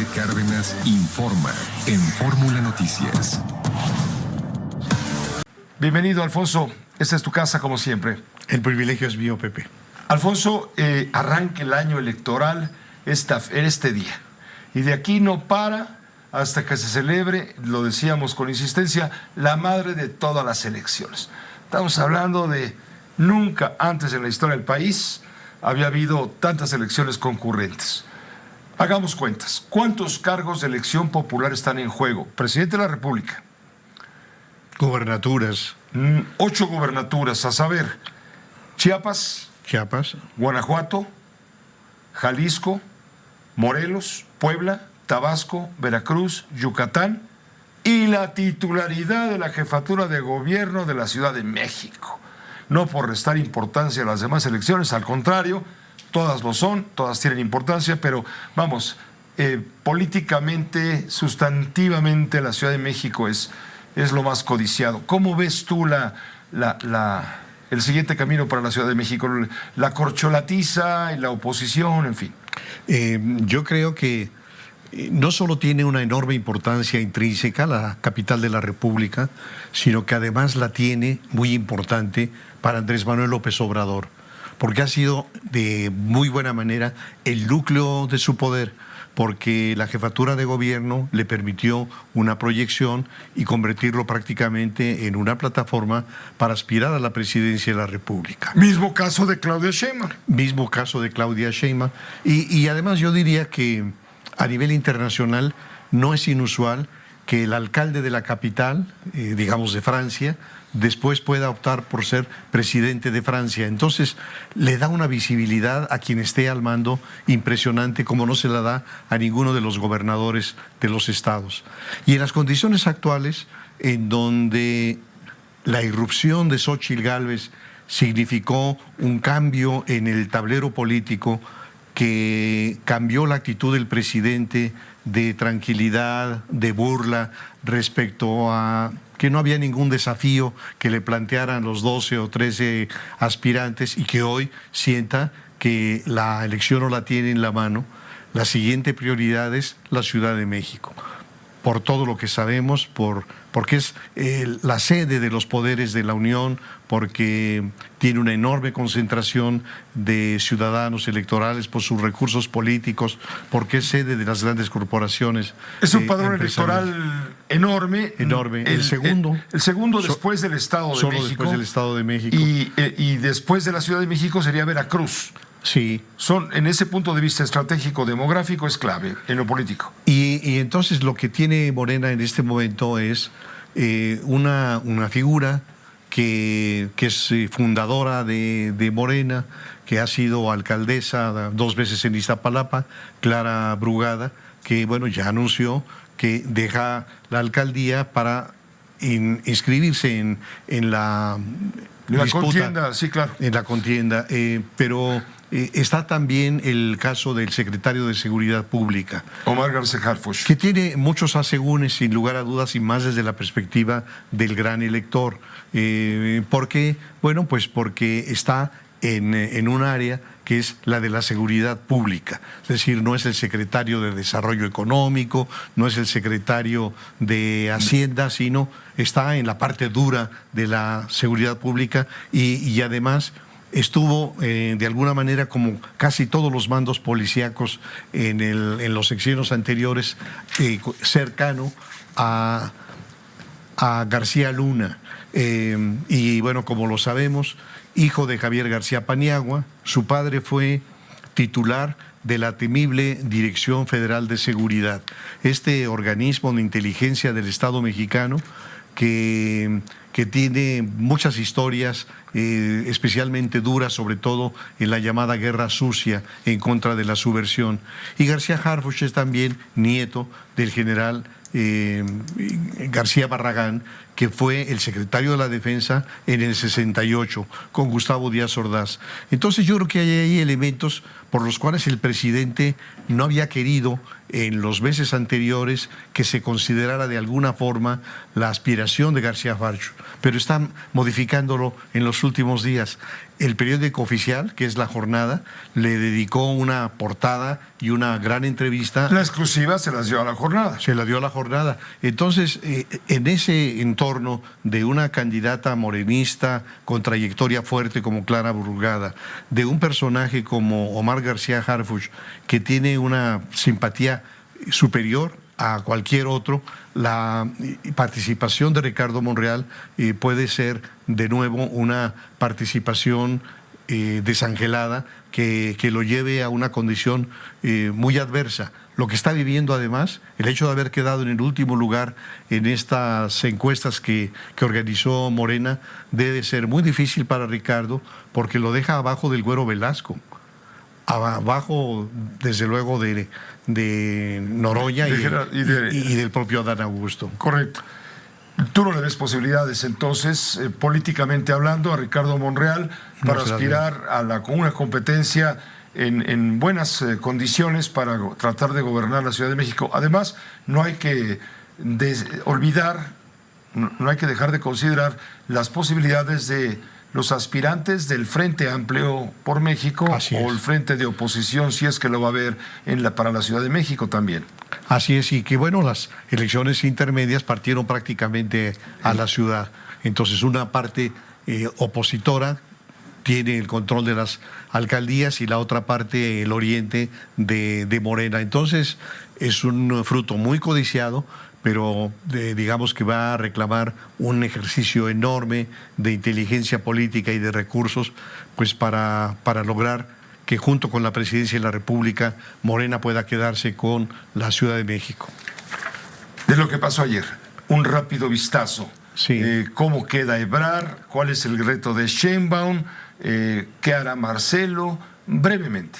Cárdenas informa en Fórmula Noticias. Bienvenido, Alfonso. Esta es tu casa, como siempre. El privilegio es mío, Pepe. Alfonso, arranca el año electoral en este día. Y de aquí no para hasta que se celebre, lo decíamos con insistencia, la madre de todas las elecciones. Estamos hablando de nunca antes en la historia del país había habido tantas elecciones concurrentes. Hagamos cuentas. ¿Cuántos cargos de elección popular están en juego? Presidente de la República. Gobernaturas. 8 gobernaturas, a saber, Chiapas, Guanajuato, Jalisco, Morelos, Puebla, Tabasco, Veracruz, Yucatán y la titularidad de la jefatura de gobierno de la Ciudad de México. No por restar importancia a las demás elecciones, al contrario, todas lo son, todas tienen importancia, pero vamos, políticamente, sustantivamente, la Ciudad de México es lo más codiciado. ¿Cómo ves tú el siguiente camino para la Ciudad de México? La corcholatiza y la oposición, en fin. Yo creo que no solo tiene una enorme importancia intrínseca la capital de la República, sino que además la tiene muy importante para Andrés Manuel López Obrador, porque ha sido de muy buena manera el núcleo de su poder, porque la jefatura de gobierno le permitió una proyección y convertirlo prácticamente en una plataforma para aspirar a la presidencia de la República. Mismo caso de Claudia Sheinbaum. Mismo caso de Claudia Sheinbaum. Y además yo diría que a nivel internacional no es inusual que el alcalde de la capital, digamos de Francia, después pueda optar por ser presidente de Francia. Entonces le da una visibilidad a quien esté al mando impresionante, como no se la da a ninguno de los gobernadores de los estados. Y en las condiciones actuales, en donde la irrupción de Xóchitl Gálvez significó un cambio en el tablero político, que cambió la actitud del presidente de tranquilidad, de burla, respecto a que no había ningún desafío que le plantearan los 12 o 13 aspirantes, y que hoy sienta que la elección no la tiene en la mano. La siguiente prioridad es la Ciudad de México, por todo lo que sabemos, porque es la sede de los poderes de la Unión, porque tiene una enorme concentración de ciudadanos electorales por sus recursos políticos, porque es sede de las grandes corporaciones. Es un padrón electoral enorme. Enorme. El segundo después del Estado de México. Después del Estado de México. Y después de la Ciudad de México sería Veracruz. Sí. En ese punto de vista estratégico, demográfico, es clave en lo político. Y entonces lo que tiene Morena en este momento es una figura que es fundadora de Morena, que ha sido alcaldesa 2 veces en Iztapalapa, Clara Brugada, que bueno, ya anunció que deja la alcaldía para inscribirse en la disputa, contienda, sí, claro. En la contienda, pero está también el caso del secretario de Seguridad Pública, Omar García Harfuch, que tiene muchos asegúnes, sin lugar a dudas, y más desde la perspectiva del gran elector. ¿Por qué? Bueno, pues porque está en un área que es la de la seguridad pública. Es decir, no es el secretario de Desarrollo Económico, no es el secretario de Hacienda, sino está en la parte dura de la seguridad pública, y además estuvo de alguna manera, como casi todos los mandos policíacos en los sexenios anteriores, cercano a García Luna. Y bueno, como lo sabemos, hijo de Javier García Paniagua, su padre fue titular de la temible Dirección Federal de Seguridad, este organismo de inteligencia del Estado mexicano que tiene muchas historias, especialmente duras, sobre todo en la llamada Guerra Sucia en contra de la subversión. Y García Harfuch es también nieto del general García Barragán, que fue el secretario de la Defensa en el 68 con Gustavo Díaz Ordaz. Entonces yo creo que hay elementos por los cuales el presidente no había querido en los meses anteriores que se considerara de alguna forma la aspiración de García Harfuch, pero están modificándolo en los últimos días. El periódico oficial, que es La Jornada, le dedicó una portada y una gran entrevista. La exclusiva se las dio a La Jornada. Se la dio a La Jornada. Entonces, en ese entorno de una candidata morenista con trayectoria fuerte como Clara Burgada, de un personaje como Omar García Harfuch, que tiene una simpatía superior a cualquier otro, la participación de Ricardo Monreal puede ser de nuevo una participación desangelada que lo lleve a una condición muy adversa. Lo que está viviendo además, el hecho de haber quedado en el último lugar en estas encuestas que organizó Morena, debe ser muy difícil para Ricardo porque lo deja abajo del Güero Velasco, abajo desde luego de Noroña y del propio Adán Augusto. Correcto. ¿Tú no le ves posibilidades entonces, políticamente hablando, a Ricardo Monreal para aspirar con una competencia en buenas condiciones para tratar de gobernar la Ciudad de México? Además, no hay que olvidar, no hay que dejar de considerar las posibilidades de los aspirantes del Frente Amplio por México o el Frente de Oposición, si es que lo va a haber para la Ciudad de México también. Así es, y que bueno, las elecciones intermedias partieron prácticamente a la ciudad. Entonces, una parte opositora tiene el control de las alcaldías y la otra parte, el oriente de Morena. Entonces, es un fruto muy codiciado, pero digamos que va a reclamar un ejercicio enorme de inteligencia política y de recursos, pues para lograr que junto con la Presidencia de la República, Morena pueda quedarse con la Ciudad de México. De lo que pasó ayer, un rápido vistazo. Sí. ¿Cómo queda Ebrard? ¿Cuál es el reto de Sheinbaum? ¿Qué hará Marcelo? Brevemente.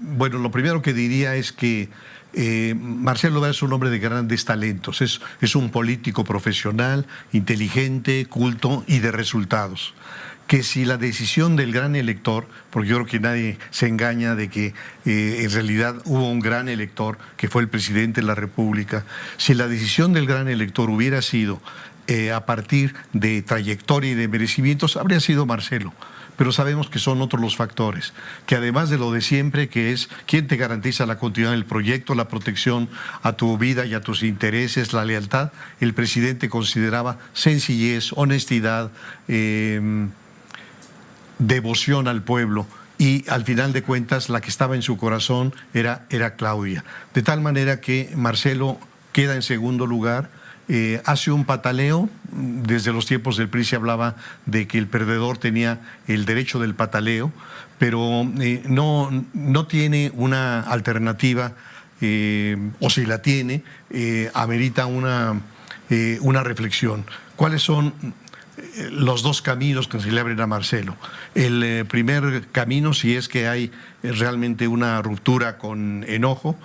Bueno, lo primero que diría es que Marcelo Ebrard es un hombre de grandes talentos, es un político profesional, inteligente, culto y de resultados. Que si la decisión del gran elector, porque yo creo que nadie se engaña de que en realidad hubo un gran elector, que fue el presidente de la República, si la decisión del gran elector hubiera sido a partir de trayectoria y de merecimientos, habría sido Marcelo. Pero sabemos que son otros los factores, que además de lo de siempre, que es quién te garantiza la continuidad del proyecto, la protección a tu vida y a tus intereses, la lealtad, el presidente consideraba sencillez, honestidad, devoción al pueblo, y al final de cuentas la que estaba en su corazón era Claudia. De tal manera que Marcelo queda en segundo lugar. Hace un pataleo. Desde los tiempos del PRI se hablaba de que el perdedor tenía el derecho del pataleo, pero no tiene una alternativa, o si la tiene, amerita una reflexión. ¿Cuáles son los dos caminos que se le abren a Marcelo? El primer camino, si es que hay realmente una ruptura con enojo,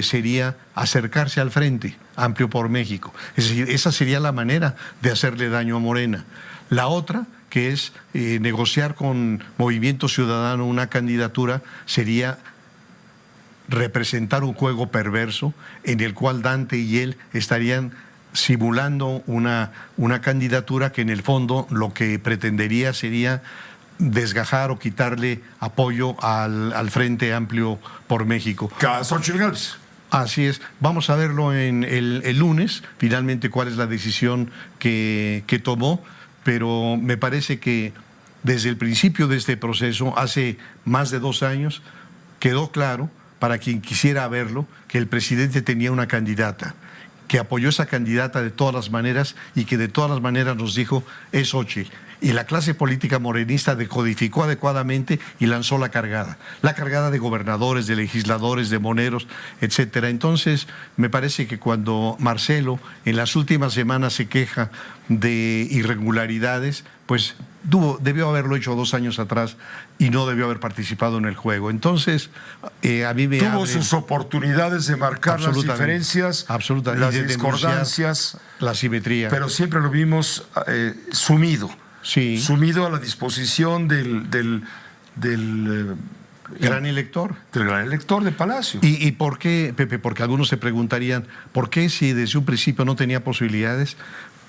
sería acercarse al Frente Amplio por México. Es decir, esa sería la manera de hacerle daño a Morena. La otra, que es negociar con Movimiento Ciudadano una candidatura, sería representar un juego perverso en el cual Dante y él estarían simulando una candidatura que en el fondo lo que pretendería sería desgajar o quitarle apoyo al Frente Amplio por México. Xochitl Gálvez. Así es. Vamos a verlo en el lunes, finalmente cuál es la decisión que tomó, pero me parece que desde el principio de este proceso, hace más de 2 años, quedó claro para quien quisiera verlo que el presidente tenía una candidata, que apoyó esa candidata de todas las maneras y que de todas las maneras nos dijo es Xochitl. Y la clase política morenista decodificó adecuadamente y lanzó la cargada de gobernadores, de legisladores, de moneros, etcétera. Entonces, me parece que cuando Marcelo en las últimas semanas se queja de irregularidades, pues debió haberlo hecho 2 años atrás y no debió haber participado en el juego. Entonces, a mí me tuvo sus oportunidades de marcar las diferencias, las discordancias, la simetría. Pero siempre lo vimos sumido. Sí. Sumido a la disposición del Gran elector. Del gran elector de Palacio. ¿Y por qué, Pepe? Porque algunos se preguntarían, ¿por qué si desde un principio no tenía posibilidades,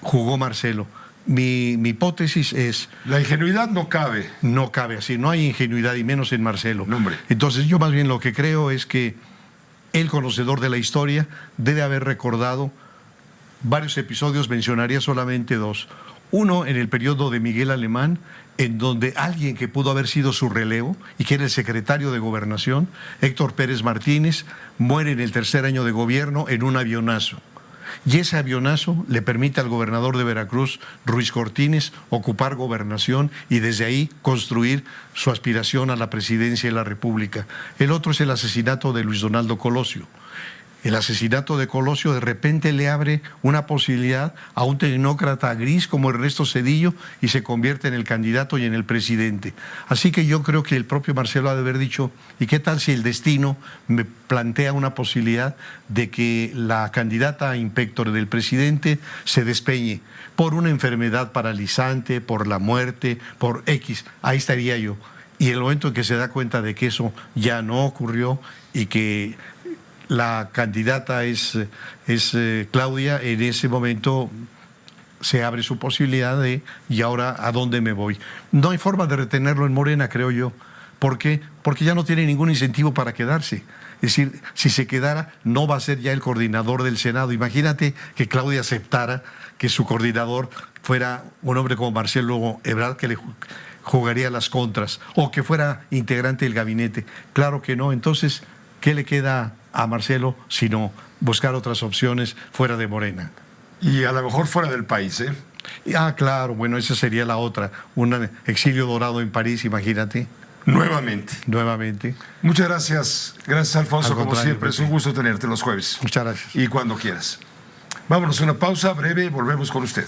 jugó Marcelo? Mi hipótesis es... La ingenuidad no cabe. No cabe así, no hay ingenuidad y menos en Marcelo. No, hombre. Entonces yo más bien lo que creo es que el conocedor de la historia debe haber recordado varios episodios, mencionaría solamente dos. Uno en el periodo de Miguel Alemán, en donde alguien que pudo haber sido su relevo y que era el secretario de Gobernación, Héctor Pérez Martínez, muere en el tercer año de gobierno en un avionazo. Y ese avionazo le permite al gobernador de Veracruz, Ruiz Cortines, ocupar gobernación y desde ahí construir su aspiración a la presidencia de la República. El otro es el asesinato de Luis Donaldo Colosio. El asesinato de Colosio de repente le abre una posibilidad a un tecnócrata gris como Ernesto Zedillo y se convierte en el candidato y en el presidente. Así que yo creo que el propio Marcelo ha de haber dicho, ¿y qué tal si el destino me plantea una posibilidad de que la candidata a inspector del presidente se despeñe por una enfermedad paralizante, por la muerte, por X? Ahí estaría yo. Y el momento en que se da cuenta de que eso ya no ocurrió y que la candidata es Claudia, en ese momento se abre su posibilidad de, ¿y ahora a dónde me voy? No hay forma de retenerlo en Morena, creo yo. ¿Por qué? Porque ya no tiene ningún incentivo para quedarse. Es decir, si se quedara, no va a ser ya el coordinador del Senado. Imagínate que Claudia aceptara que su coordinador fuera un hombre como Marcelo Ebrard, que le jugaría las contras, o que fuera integrante del gabinete. Claro que no. Entonces, ¿qué le queda a Marcelo sino buscar otras opciones fuera de Morena? Y a lo mejor fuera del país, ¿eh? Claro, bueno, esa sería la otra. Un exilio dorado en París, imagínate. Nuevamente. Nuevamente. Muchas gracias. Gracias, Alfonso, como siempre. Es un gusto tenerte los jueves. Muchas gracias. Y cuando quieras. Vámonos a una pausa breve, volvemos con usted.